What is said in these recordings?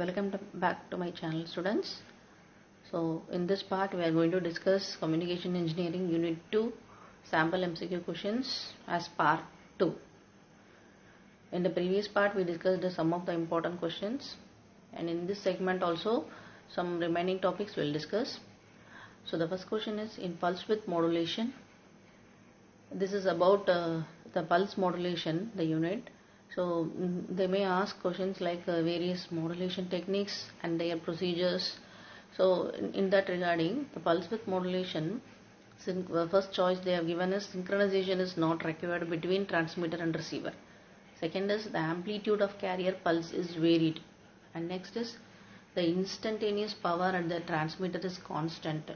Back to my channel, students. So in this part we are going to discuss Communication Engineering Unit 2 sample MCQ questions as part 2. In the previous part we discussed some of the important questions, and in this segment also some remaining topics we'll discuss. So the first question is in pulse width modulation. This is about the pulse modulation, the unit. So they may ask questions like various modulation techniques and their procedures. So in that regarding the pulse width modulation, first choice they have given is synchronization is not required between transmitter and receiver. Second is the amplitude of carrier pulse is varied, and next is the instantaneous power at the transmitter is constant,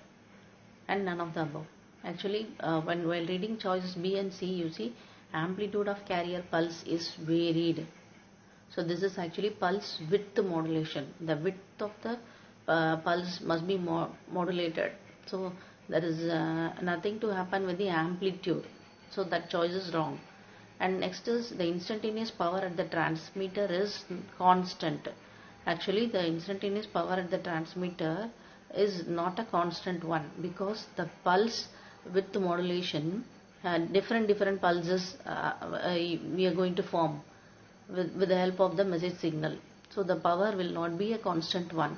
and none of the above. Actually, while reading choices B and C, you see amplitude of carrier pulse is varied. So this is actually pulse width modulation. The width of the pulse must be modulated. So there is nothing to happen with the amplitude. So that choice is wrong. And next is the instantaneous power at the transmitter is constant. Actually, the instantaneous power at the transmitter is not a constant one, because the pulse width modulation, different pulses we are going to form with the help of the message signal. So the power will not be a constant one.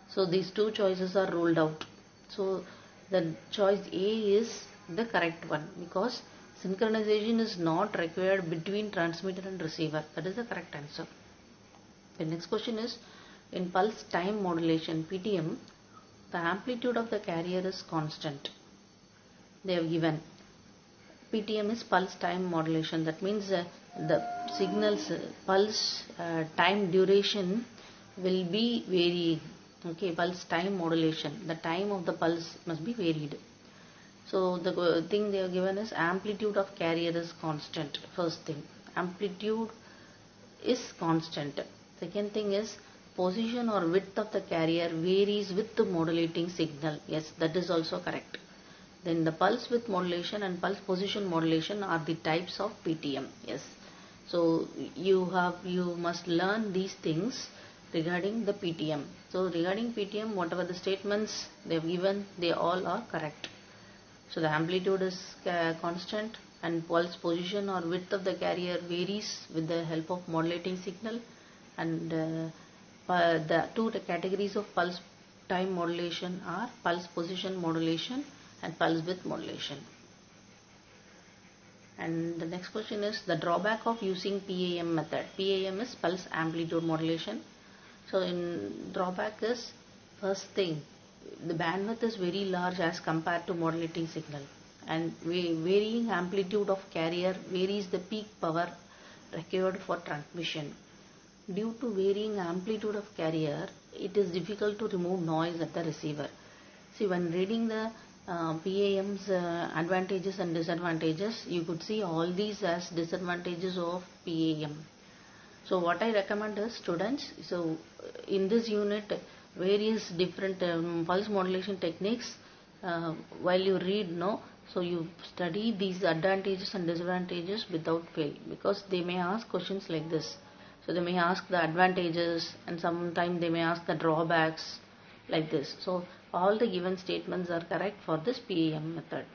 So these two choices are ruled out. So the choice A is the correct one, because synchronization is not required between transmitter and receiver. That is the correct answer. The next question is in pulse time modulation, PTM, the amplitude of the carrier is constant. They have given PTM is pulse time modulation. That means the signals pulse time duration will be varying. Okay, pulse time modulation. The time of the pulse must be varied. So the thing they have given is amplitude of carrier is constant. First thing, amplitude is constant. Second thing is position or width of the carrier varies with the modulating signal. Yes, that is also correct. Then the pulse width modulation and pulse position modulation are the types of PTM. Yes. So you must learn these things regarding the PTM. So regarding PTM, whatever the statements they have given, they all are correct. So the amplitude is constant, and pulse position or width of the carrier varies with the help of modulating signal, and the two categories of pulse time modulation are pulse position modulation and pulse width modulation. And the next question is the drawback of using PAM method. PAM is pulse amplitude modulation. So in drawback is, first thing, the bandwidth is very large as compared to modulating signal, and varying amplitude of carrier varies the peak power required for transmission. Due to varying amplitude of carrier, it is difficult to remove noise at the receiver. See, when reading the PAM's advantages and disadvantages, you could see all these as disadvantages of PAM. So what I recommend is, students, so in this unit various different pulse modulation techniques, while you read, so you study these advantages and disadvantages without fail, because they may ask questions like this. So they may ask the advantages, and sometimes they may ask the drawbacks, like this. So all the given statements are correct for this PAM method.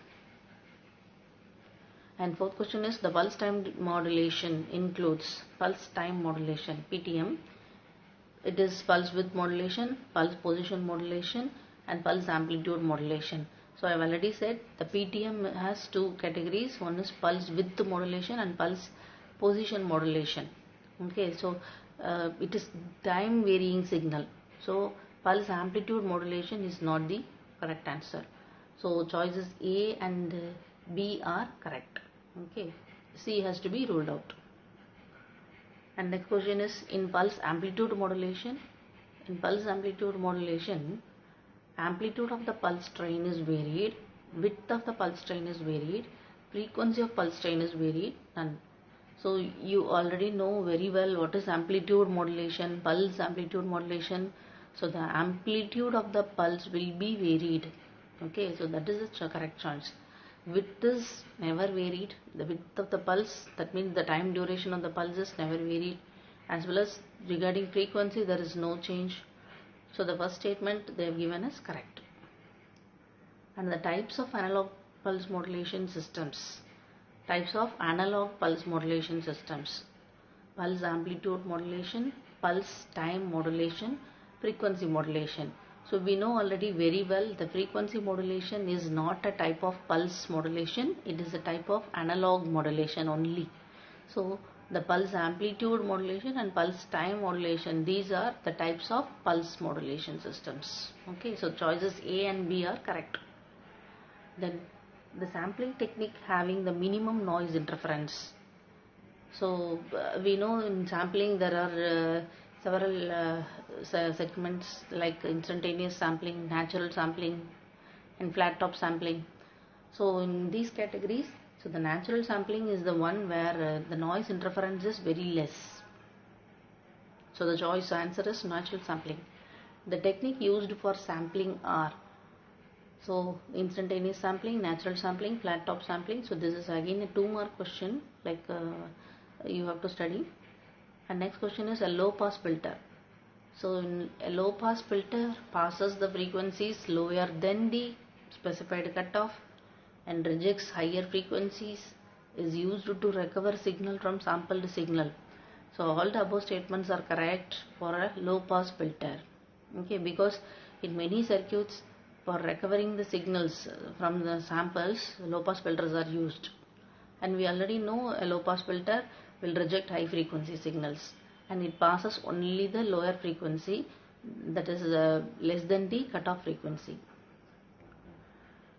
And fourth question is the pulse time modulation includes pulse time modulation, PTM. It is pulse width modulation, pulse position modulation, and pulse amplitude modulation. So I have already said the PTM has two categories. One is pulse width modulation and pulse position modulation. Okay, so it is time varying signal. So pulse amplitude modulation is not the correct answer. So choices A and B are correct. Okay, C has to be ruled out. And next question is in pulse amplitude modulation. In pulse amplitude modulation, amplitude of the pulse train is varied, width of the pulse train is varied, frequency of pulse train is varied, and so you already know very well what is amplitude modulation, pulse amplitude modulation. So the amplitude of the pulse will be varied. Okay, so that is the correct choice. Width is never varied. The width of the pulse, that means the time duration of the pulse is never varied. as well as regarding frequency there is no change. So the first statement they have given is correct. And the types of analog pulse modulation systems. Types of analog pulse modulation systems. Pulse amplitude modulation, pulse time modulation, frequency modulation. So we know already very well the frequency modulation is not a type of pulse modulation, it is a type of analog modulation only. So the pulse amplitude modulation and pulse time modulation, these are the types of pulse modulation systems. Okay, so choices A and B are correct. Then the sampling technique having the minimum noise interference. So we know in sampling there are several segments like instantaneous sampling, natural sampling and flat top sampling. So in these categories, so the natural sampling is the one where the noise interference is very less. So the choice answer is natural sampling. The technique used for sampling are, so instantaneous sampling, natural sampling, flat top sampling. So this is again a 2-mark question, like you have to study. And next question is a low pass filter. So in a low pass filter passes the frequencies lower than the specified cutoff and rejects higher frequencies, is used to recover signal from sampled signal. So all the above statements are correct for a low pass filter. Okay, because in many circuits for recovering the signals from the samples, low pass filters are used. And we already know a low pass filter will reject high frequency signals and it passes only the lower frequency, that is less than the cutoff frequency.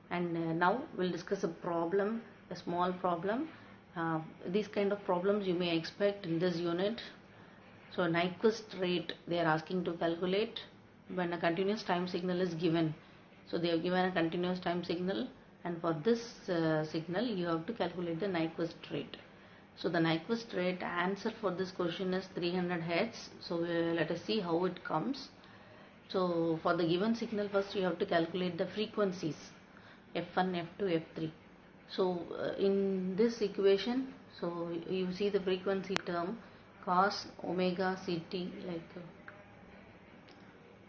And now we'll discuss a problem, a small problem. These kind of problems you may expect in this unit. So Nyquist rate they are asking to calculate when a continuous time signal is given. So they have given a continuous time signal, and for this signal you have to calculate the Nyquist rate. So the Nyquist rate answer for this question is 300 Hz. So let us see how it comes. So for the given signal, first you have to calculate the frequencies f1, f2, f3. So in this equation, so you see the frequency term cos omega ct, like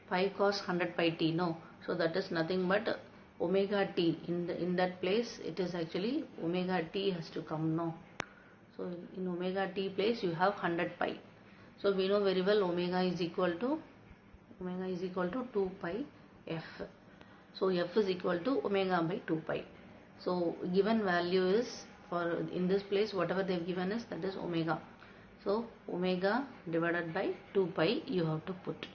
5 cos 100 pi t, no, so that is nothing but omega t. In that place it is actually omega t has to come, no. So in omega t place you have 100 pi. So we know very well omega is equal to 2 pi f. So f is equal to omega by 2 pi. So given value is, for in this place whatever they have given us, that is omega. So omega divided by 2 pi you have to put.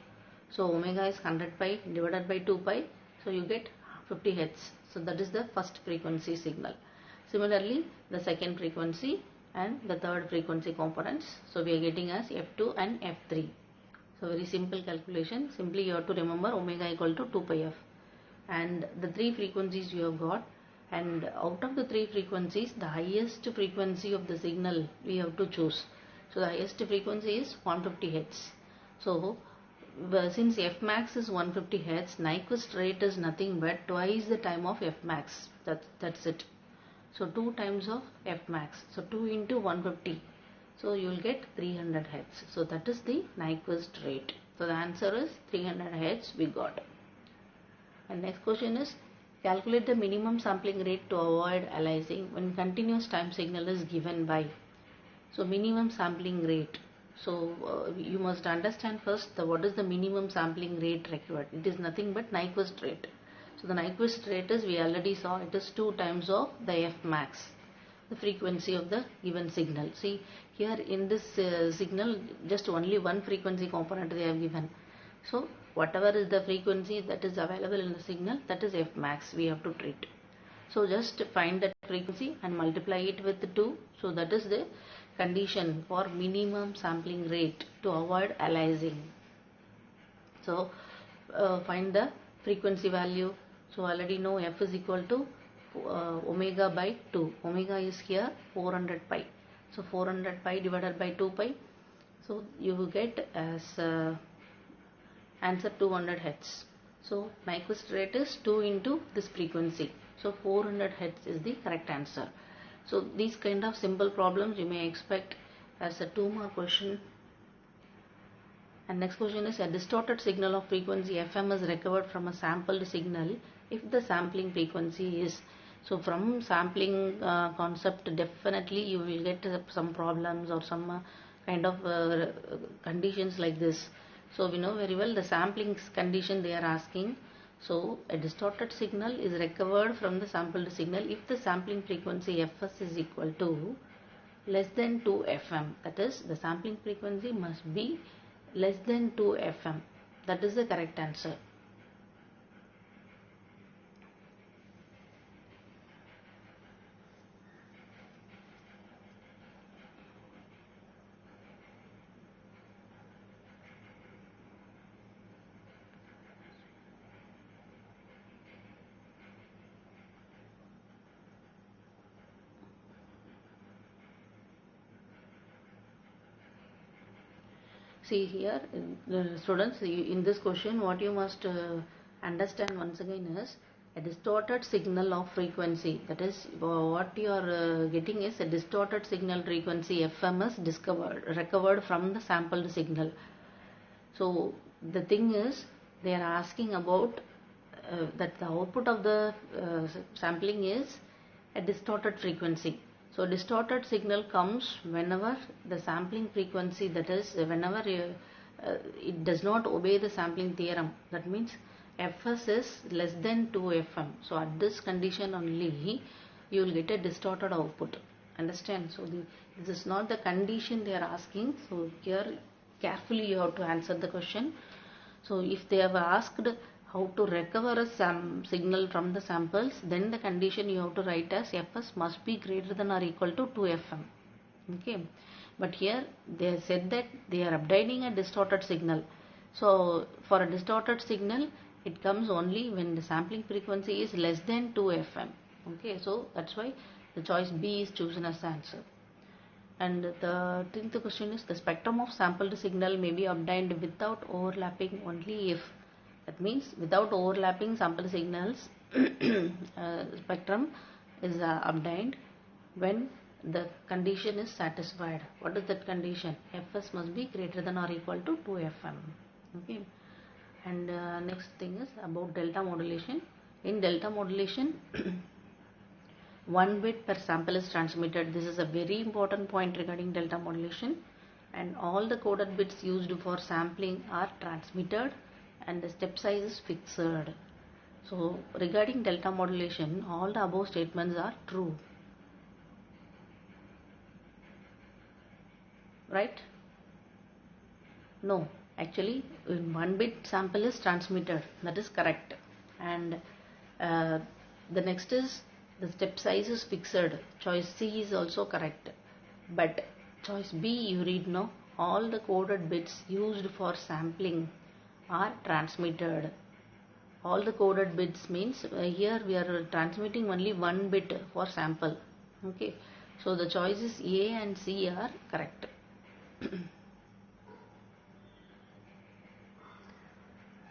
So omega is 100 pi divided by 2 pi. So you get 50 Hz. So that is the first frequency signal. Similarly the second frequency and the third frequency components. So we are getting as f2 and f3. So very simple calculation. Simply you have to remember omega equal to 2 pi f. And the 3 frequencies you have got, and out of the 3 frequencies the highest frequency of the signal we have to choose. So the highest frequency is 150 Hz. So since f max is 150 Hz, Nyquist rate is nothing but twice the time of f max. That's it. So 2 times of f max. So 2 into 150. So you will get 300 Hz. So that is the Nyquist rate. So the answer is 300 Hz we got. And next question is, calculate the minimum sampling rate to avoid aliasing when continuous time signal is given by. So minimum sampling rate. So you must understand first what is the minimum sampling rate required. It is nothing but Nyquist rate. So the Nyquist rate is, we already saw, it is 2 times of the f max, the frequency of the given signal. See here in this signal just only one frequency component they have given. So whatever is the frequency that is available in the signal, that is f max we have to treat. So just find that frequency and multiply it with 2. So that is the condition for minimum sampling rate to avoid aliasing. So find the frequency value. So already know f is equal to omega by 2. Omega is here 400 pi. So 400 pi divided by 2 pi. So you will get as answer 200 Hz. So Nyquist rate is 2 into this frequency. So 400 Hz is the correct answer. So these kind of simple problems you may expect as a 2-mark question And next question is, a distorted signal of frequency FM is recovered from a sampled signal if the sampling frequency is. So from sampling concept, definitely you will get some problems or some kind of conditions like this. So we know very well the sampling condition they are asking. So a distorted signal is recovered from the sampled signal if the sampling frequency Fs is equal to less than 2 FM. That is, the sampling frequency must be less than 2 FM. That is the correct answer. See here, students, in this question, what you must understand once again is a distorted signal of frequency. That is, what you are getting is a distorted signal frequency FM is recovered from the sampled signal. So the thing is, they are asking about that the output of the sampling is a distorted frequency. So distorted signal comes whenever the sampling frequency, that is whenever it does not obey the sampling theorem. That means Fs is less than 2 FM. So at this condition only you will get a distorted output. Understand? So this is not the condition they are asking. So here carefully you have to answer the question. So if they have asked how to recover a signal from the samples, then the condition you have to write as Fs must be greater than or equal to 2 FM. Okay, but here they said that they are obtaining a distorted signal. So for a distorted signal, it comes only when the sampling frequency is less than 2 FM. Okay, so that's why the choice B is chosen as the answer. And the 10th question is, the spectrum of sampled signal may be obtained without overlapping only if. That means without overlapping sample signals spectrum is obtained when the condition is satisfied. What is that condition? Fs must be greater than or equal to 2 FM. Okay. And next thing is about delta modulation. In delta modulation, 1 bit per sample is transmitted. This is a very important point regarding delta modulation. And all the coded bits used for sampling are transmitted and the step size is fixed. So regarding delta modulation, all the above statements are true. Right? No, actually 1 bit sample is transmitted. That is correct. And the next is the step size is fixed. Choice C is also correct. But choice B, you read now, all the coded bits used for sampling are transmitted. All the coded bits means here we are transmitting only 1 bit for sample. Okay, so the choices A and C are correct.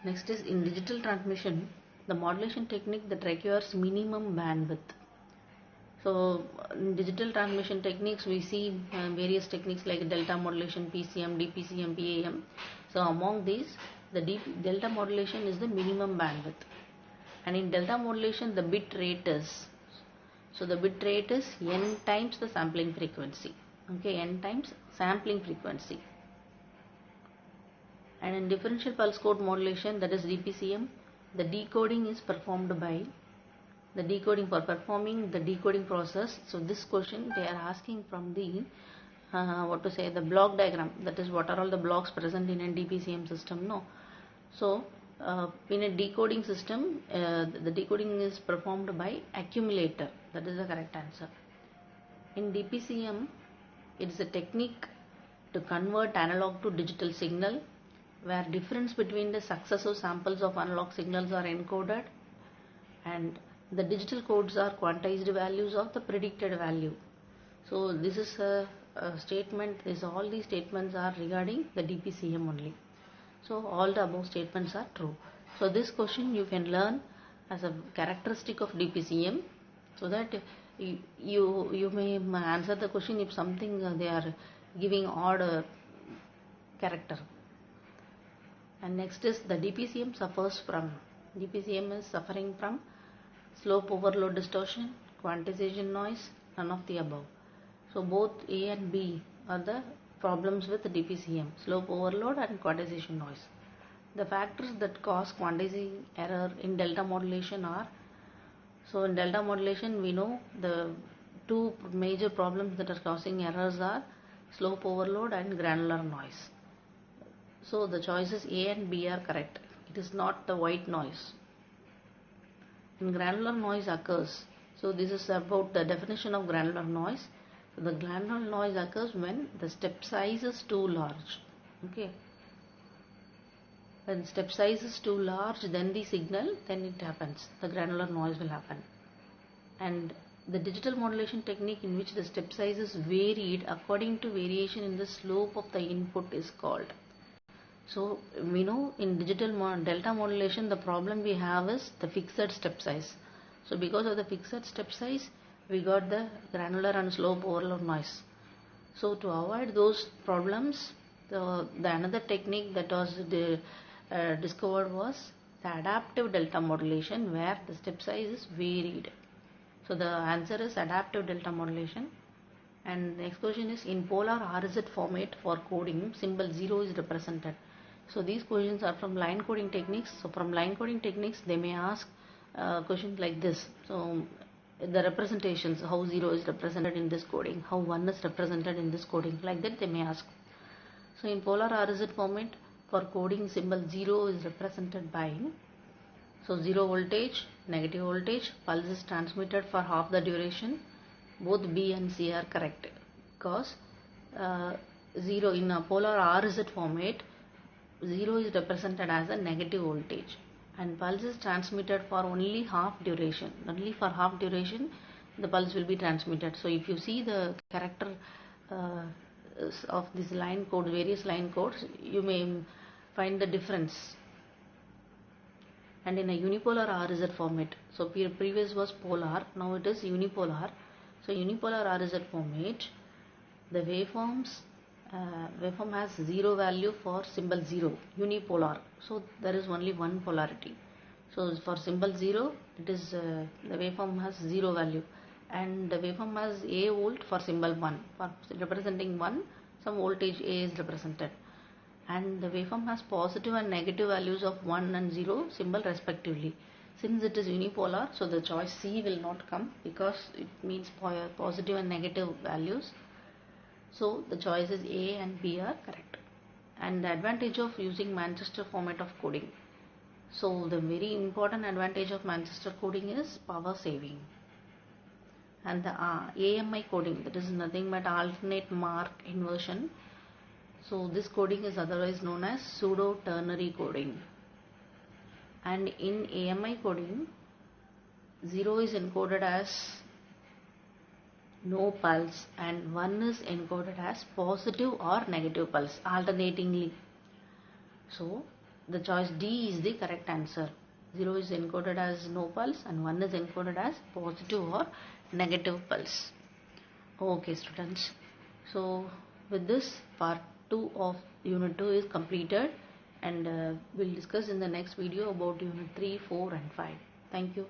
Next is, in digital transmission, the modulation technique that requires minimum bandwidth. So in digital transmission techniques, we see various techniques like delta modulation, PCM, DPCM, PAM. So among these, the delta modulation is the minimum bandwidth. And in delta modulation, the bit rate is, so the bit rate is n times the sampling frequency. Okay, n times sampling frequency. And in differential pulse code modulation, that is DPCM, the decoding is performed by the decoding for performing the decoding process. So this question they are asking from the the block diagram, that is what are all the blocks present in a DPCM system. No, so in a decoding system, the decoding is performed by accumulator. That is the correct answer. In DPCM, it is a technique to convert analog to digital signal, where difference between the successive samples of analog signals are encoded and the digital codes are quantized values of the predicted value. So this is a statement, all these statements are regarding the DPCM only. So all the above statements are true. So this question you can learn as a characteristic of DPCM, so that you may answer the question if something they are giving odd character. And next is the DPCM is suffering from slope overload distortion, quantization noise, none of the above. So both A and B are the problems with DPCM, slope overload and quantization noise. The factors that cause quantizing error in delta modulation are, so in delta modulation we know the two major problems that are causing errors are slope overload and granular noise. So the choices A and B are correct. It is not the white noise. When granular noise occurs, so this is about the definition of granular noise. So the granular noise occurs when the step size is too large. Okay. When step size is too large, then the signal, then it happens. The granular noise will happen. And the digital modulation technique in which the step size is varied according to variation in the slope of the input is called. So we know in digital delta modulation the problem we have is the fixed step size. So because of the fixed step size, we got the granular and slope overload noise. So to avoid those problems, the another technique that was discovered was the adaptive delta modulation, where the step size is varied. So the answer is adaptive delta modulation. And the next question is, in polar RZ format for coding, symbol 0 is represented. So these questions are from line coding techniques. So from line coding techniques, they may ask questions like this. So the representations, how 0 is represented in this coding, how 1 is represented in this coding, like that they may ask. So in polar RZ format for coding, symbol 0 is represented by, so 0 voltage, negative voltage, pulse is transmitted for half the duration. Both B and C are correct, because 0 in a polar RZ format, 0 is represented as a negative voltage and pulse is transmitted for only half duration. Only for half duration the pulse will be transmitted. So if you see the character of this line code, various line codes, you may find the difference. And in a unipolar RZ format, so previous was polar, now it is unipolar. So unipolar RZ format, the waveform has 0 value for symbol 0, unipolar. So there is only one polarity. So for symbol 0, it is the waveform has 0 value, and the waveform has A volt for symbol 1. For representing 1, some voltage A is represented. And the waveform has positive and negative values of 1 and 0 symbol respectively. Since it is unipolar, so the choice C will not come, because it means positive and negative values. So the choices A and B are correct. And the advantage of using Manchester format of coding. So the very important advantage of Manchester coding is power saving. And the AMI coding, that is nothing but alternate mark inversion. So this coding is otherwise known as pseudo ternary coding. And in AMI coding, 0 is encoded as no pulse and 1 is encoded as positive or negative pulse alternatingly. So the choice D is the correct answer. 0 is encoded as no pulse and 1 is encoded as positive or negative pulse. Okay students, so with this, part 2 of unit 2 is completed, and we'll discuss in the next video about unit 3, 4 and 5. Thank you.